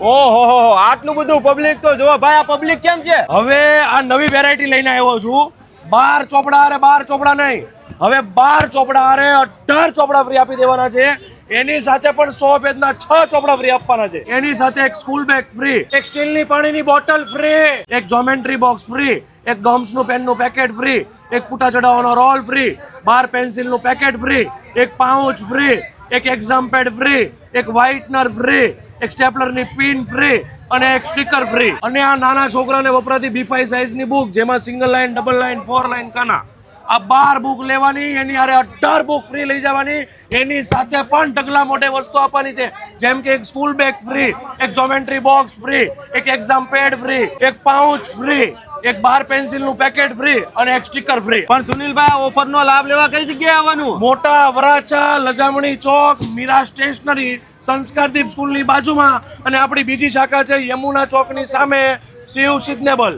ઓહો આટલું બધું પબ્લિક તો જો ભાઈ, આ પબ્લિક કેમ છે? હવે આ નવી વેરાયટી લઈને આવ્યો છું. 12 ચોપડા અરે 12 ચોપડા નહીં, હવે 12 ચોપડા અરે 18 ચોપડા ફ્રી આપી દેવાના છે. એની સાથે પણ 100 પેજના 6 ચોપડા ફ્રી આપવાના છે. એની સાથે એક સ્કૂલ બેગ ફ્રી, એક સ્ટીલની પાણીની બોટલ ફ્રી, એક જ્યોમેટ્રી બોક્સ ફ્રી, એક ગમ્સનું પેનનું પેકેટ ફ્રી, એક પૂટા ચડાવવાનો રોલ ફ્રી, 12 પેન્સિલનું પેકેટ ફ્રી, એક પાઉચ ફ્રી, એક એક્ઝામ પેડ ફ્રી, એક વ્હાઇટનર ફ્રી, એક સ્ટેપલરની પિન ફ્રી અને એક સ્ટીકર ફ્રી. અને આ નાના છોકરાને વપરાતી B5 સાઇઝની બુક, જેમાં single line, double line, 4 line કાના, આ 12 બુક લેવાની, એની આરે 18 બુક ફ્રી લઈ જવાની. એની સાથે પણ ઢગલા મોટે વસ્તુ આપવાની છે, જેમ કે એક સ્કૂલ બેગ ફ્રી, એક જ્યોમેટ્રી બોક્સ ફ્રી, એક એક્ઝામ પેડ ફ્રી, એક પાઉચ ફ્રી, એક 12 પેન્સિલનું પેકેટ ફ્રી અને એક સ્ટીકર ફ્રી. પણ સુનિલભાઈ, ઓફરનો લાભ લેવા કઈ જગ્યાએ આવવાનું? મોટા વરાછા, લજામણી ચોક, મીરા સ્ટેશનરી, સંસ્કારદીપ સ્કૂલની બાજુમાં, અને આપણી બીજી શાખા છે યમુના ચોકની સામે, શિવ સિઝનેબલ.